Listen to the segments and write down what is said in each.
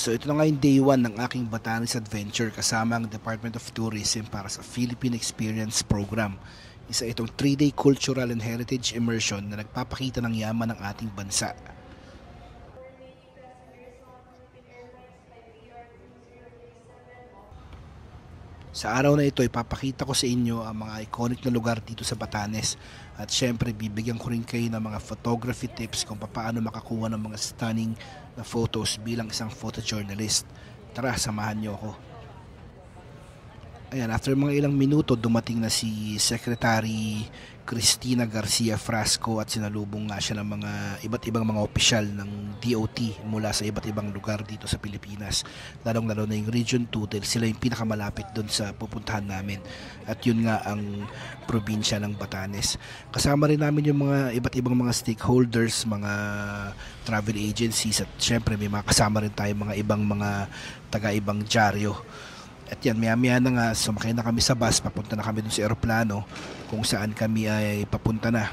So ito na nga yung day 1 ng aking Batanes Adventure kasama ang Department of Tourism para sa Philippine Experience Program. Isa itong 3-day cultural and heritage immersion na nagpapakita ng yaman ng ating bansa. Sa araw na ito, ipapakita ko sa inyo ang mga iconic na lugar dito sa Batanes at syempre bibigyan ko rin kayo ng mga photography tips kung paano makakuha ng mga stunning na photos bilang isang photojournalist. Tara, samahan niyo ako. Ayan, after mga ilang minuto, dumating na si Secretary Cristina Garcia Frasco at sinalubong nga siya ng mga iba't ibang mga opisyal ng DOT mula sa iba't ibang lugar dito sa Pilipinas. Lalong-lalo na yung Region 2 dahil sila yung pinakamalapit doon sa pupuntahan namin. At yun nga ang probinsya ng Batanes. Kasama rin namin yung mga iba't ibang mga stakeholders, mga travel agencies at syempre may mga kasama rin tayo mga ibang mga taga-ibang dyaryo. At yan, maya na nga, sumakay na kami sa bus, papunta na kami dun sa aeroplano kung saan kami ay papunta na.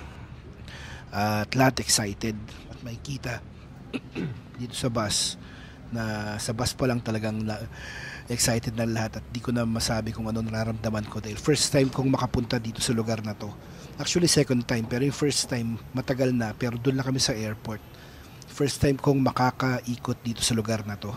At lahat excited at makikita dito sa bus na sa bus pa lang talagang excited na lahat at di ko na masabi kung ano nararamdaman ko dahil first time kong makapunta dito sa lugar na to. Actually second time, pero yung first time matagal na pero doon lang kami sa airport. First time kong makakaikot dito sa lugar na to.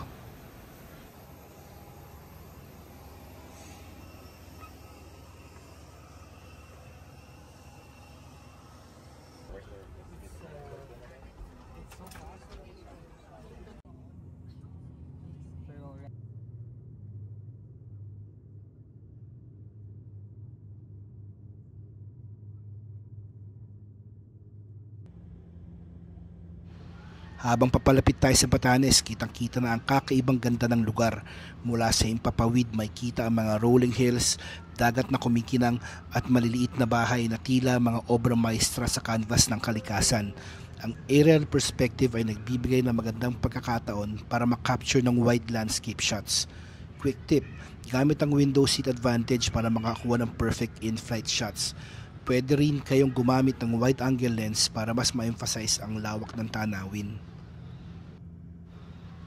Habang papalapit tayo sa Batanes, kitang-kita na ang kakaibang ganda ng lugar. Mula sa Himpapawid, may kita ang mga rolling hills, dagat na kumikinang at maliliit na bahay na tila mga obra maestra sa canvas ng kalikasan. Ang aerial perspective ay nagbibigay ng magandang pagkakataon para makapture ng wide landscape shots. Quick tip, gamit ang window seat advantage para makakuha ng perfect in-flight shots. Pwede rin kayong gumamit ng wide angle lens para mas ma-emphasize ang lawak ng tanawin.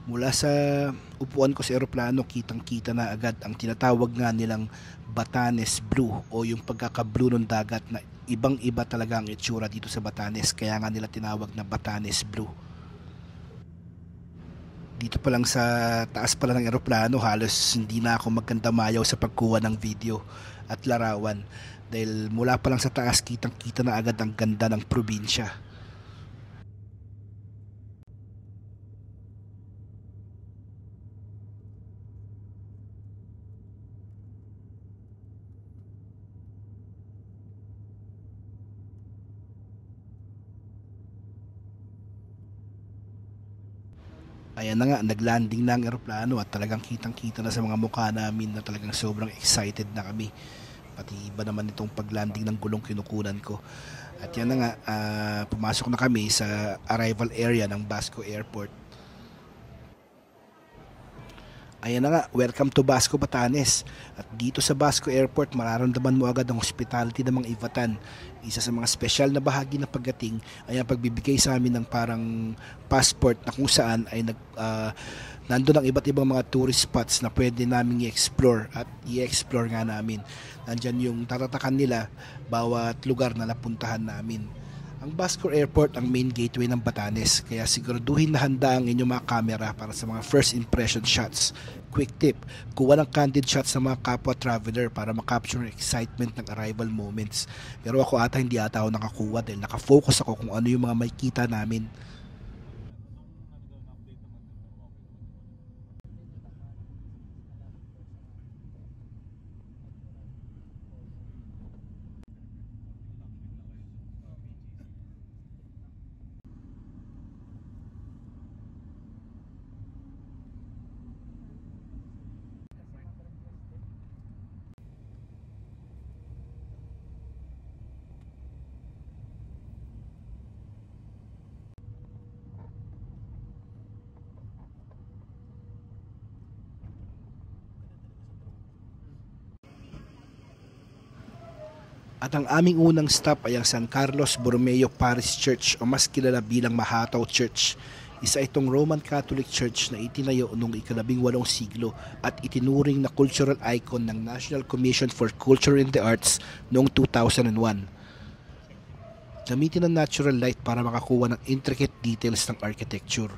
Mula sa upuan ko sa eroplano, kitang-kita na agad ang tinatawag nga nilang Batanes Blue o yung pagkaka-blue ng dagat na ibang-iba talaga ang itsura dito sa Batanes kaya nga nila tinawag na Batanes Blue. Dito pa lang sa taas pala ng eroplano, halos hindi na ako magkandamayaw sa pagkuha ng video at larawan dahil mula pa lang sa taas kitang-kita na agad ang ganda ng probinsya. Ayan na nga, naglanding na ang eroplano at talagang kitang-kita na sa mga mukha namin na talagang sobrang excited na kami. Pati iba naman itong paglanding ng gulong kinukunan ko. At yan na nga, pumasok na kami sa arrival area ng Basco Airport. Ayan na nga, welcome to Basco, Batanes. At dito sa Basco Airport, mararamdaman mo agad ang hospitality ng mga Ivatan. Isa sa mga special na bahagi ng pagdating ay ang pagbibigay sa amin ng parang passport na kung saan ay nandun ang iba't ibang mga tourist spots na pwede namin i-explore at i-explore nga namin. Nandyan yung tatatakan nila bawat lugar na napuntahan namin. Ang Basco Airport ang main gateway ng Batanes, kaya siguraduhin na handa ang inyong mga camera para sa mga first impression shots. Quick tip, kuha ng candid shots sa mga kapwa traveler para makapture ang excitement ng arrival moments. Pero ako hindi ata ako nakakuha dahil nakafocus ako kung ano yung mga may kita namin. At ang aming unang stop ay ang San Carlos Borromeo Parish Church o mas kilala bilang Mahataw Church. Isa itong Roman Catholic Church na itinayo noong ika-18 siglo at itinuring na cultural icon ng National Commission for Culture and the Arts noong 2001. Gamitin ang natural light para makakuha ng intricate details ng architecture.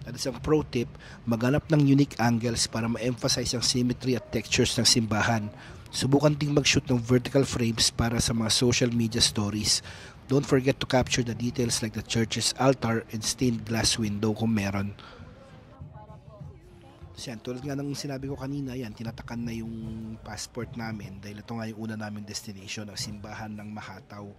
At isang pro tip, maghanap ng unique angles para ma-emphasize ang symmetry at textures ng simbahan. Subukan ding mag-shoot ng vertical frames para sa mga social media stories. Don't forget to capture the details like the church's altar and stained glass window kung meron. So yan, tulad nga ng sinabi ko kanina, yan, tinatakan na yung passport namin dahil ito nga yung una namin destination, ang simbahan ng Mahataw.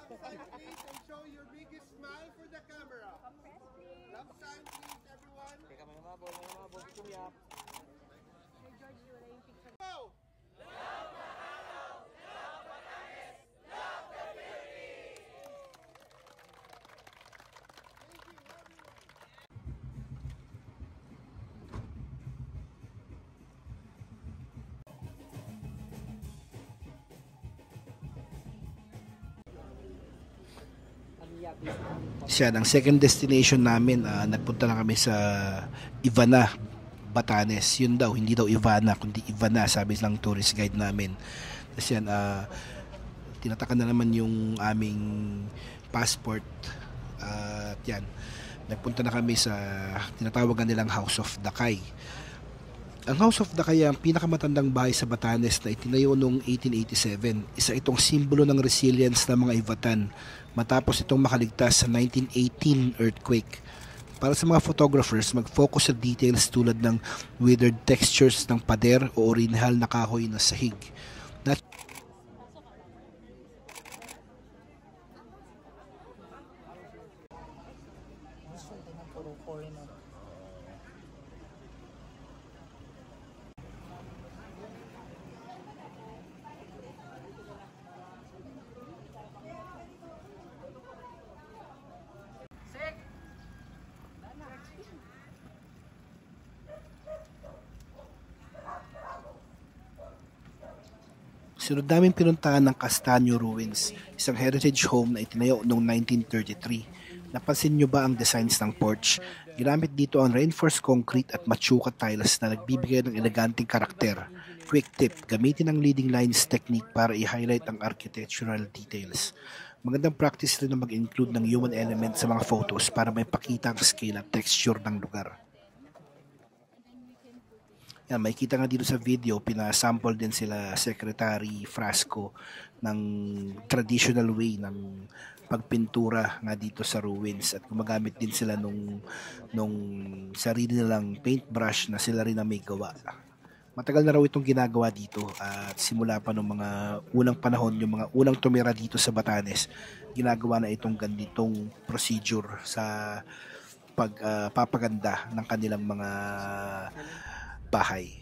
Please, and show your biggest smile for the camera. Love sign, please, everyone. Go! Siya, ang second destination namin, nagpunta na kami sa Ivana, Batanes. Yun daw, hindi daw Ivana, kundi Ivana, sabi ng tourist guide namin. Kasi yan, tinatakan na naman yung aming passport. At yan, nagpunta na kami sa tinatawagan nilang House of Dakay. Ang House of Dakay ang pinakamatandang bahay sa Batanes na itinayo noong 1887. Isa itong simbolo ng resilience ng mga Ivatan matapos itong makaligtas sa 1918 earthquake. Para sa mga photographers, mag-focus sa details tulad ng weathered textures ng pader o orihinal na kahoy na sahig. Sunod namin pinuntahan ng Castaño Ruins, isang heritage home na itinayo noong 1933. Napansin nyo ba ang designs ng porch? Ginamit dito ang reinforced concrete at machuka tiles na nagbibigay ng eleganting karakter. Quick tip, gamitin ang leading lines technique para i-highlight ang architectural details. Magandang practice rin na mag-include ng human element sa mga photos para may pakita ang scale at texture ng lugar. Yan, makikita nga dito sa video, pinasample din sila Secretary Frasco ng traditional way ng pagpintura nga dito sa ruins at gumagamit din sila nung sarili nilang paintbrush na sila rin na may gawa. Matagal na raw itong ginagawa dito at simula pa ng mga unang panahon, yung mga unang tumira dito sa Batanes, ginagawa na itong ganitong procedure sa pagpapaganda ng kanilang mga bahay.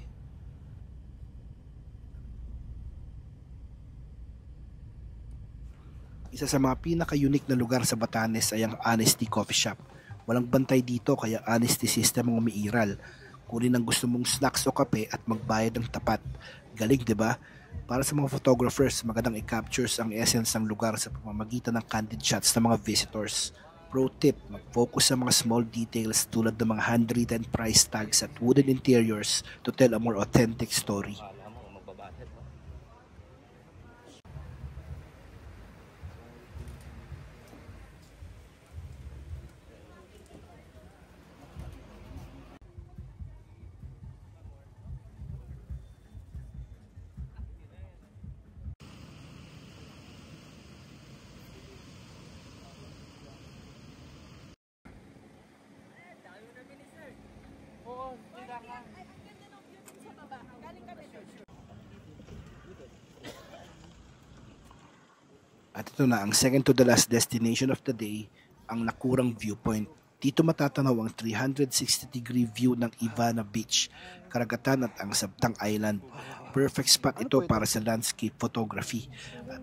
Isa sa mga pinaka-unique na lugar sa Batanes ay ang Honesty Coffee Shop. Walang bantay dito kaya honesty system ang umiiral. Kunin ang gusto mong snacks o kape at magbayad ng tapat. Galing, 'di ba? Para sa mga photographers, magandang i-captures ang essence ng lugar sa pamamagitan ng candid shots ng mga visitors. Pro tip, mag-focus sa mga small details tulad ng mga handwritten price tags at wooden interiors to tell a more authentic story. At ito na ang second to the last destination of the day, ang Nakurang Viewpoint. Dito matatanaw ang 360-degree view ng Ivana Beach, karagatan at ang Sabtang Island. Perfect spot ito para sa landscape photography.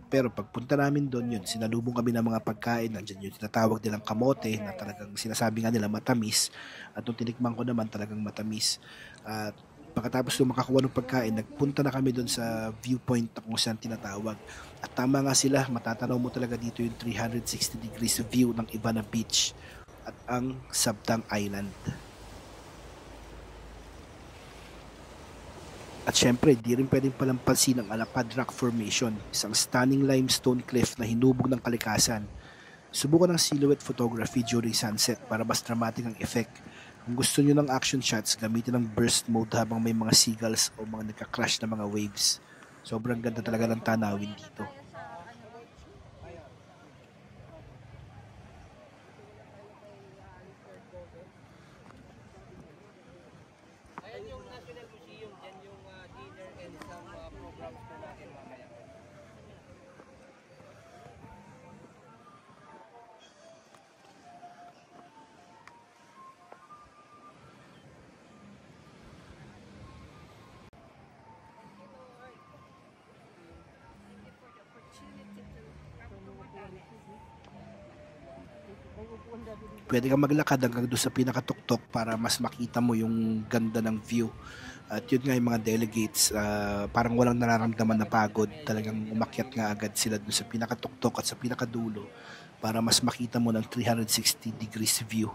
Pero pagpunta namin doon, yun, sinalubong kami ng mga pagkain. Nandiyan yung tinatawag nilang kamote na talagang sinasabi nga nila matamis. At nung tinikman ko naman talagang matamis. At pagkatapos nung makakuha ng pagkain, nagpunta na kami doon sa viewpoint na kung saan tinatawag. At tama nga sila, matatanaw mo talaga dito yung 360 degrees view ng Ivana Beach at ang Sabtang Island. At syempre, di rin pwedeng palampasin ang Alapad Rock Formation, isang stunning limestone cliff na hinubog ng kalikasan. Subukan ng silhouette photography during sunset para mas dramatic ang effect. Kung gusto nyo ng action shots, gamitin ng burst mode habang may mga seagulls o mga nagka-crash na mga waves. Sobrang ganda talaga ng tanawin dito. Ayan yung National Museum, dyan yung dinner and some programs po natin mamaya. Pwede kang maglakad hanggang doon sa pinakatuktok para mas makita mo yung ganda ng view. At yun nga yung mga delegates, parang walang nararamdaman na pagod. Talagang umakyat nga agad sila doon sa pinakatuktok at sa pinakadulo para mas makita mo ng 360 degrees view.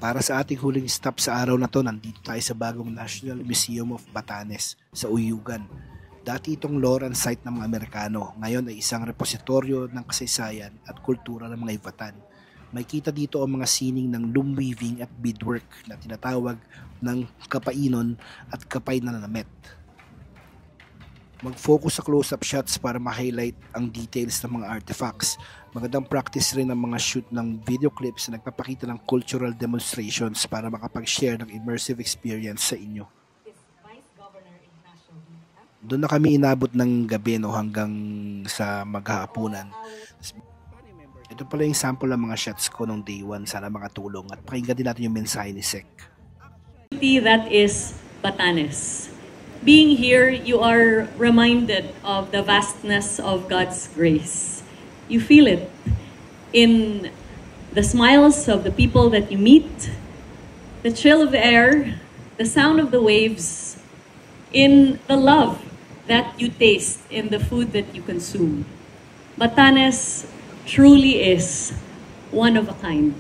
Para sa ating huling stop sa araw na to, nandito tayo sa bagong National Museum of Batanes sa Uyugan. Dati itong Loran site ng mga Amerikano, ngayon ay isang repositoryo ng kasaysayan at kultura ng mga Ivatan. May kita dito ang mga sining ng loom weaving at beadwork na tinatawag ng kapainon at kapay na nanamet. Mag-focus sa close-up shots para ma-highlight ang details ng mga artifacts. Magandang practice rin ang mga shoot ng video clips na nagpapakita ng cultural demonstrations para makapag-share ng immersive experience sa inyo. Doon na kami inabot ng gabi hanggang sa maghahaponan. Ito pala yung sample ng mga shots ko nung day 1. Sana makatulong at pakinggan din natin yung mensahe ni Sec. That is Batanes. Being here, you are reminded of the vastness of God's grace. You feel it in the smiles of the people that you meet, the chill of the air, the sound of the waves, in the love that you taste in the food that you consume. Batanes truly is one of a kind.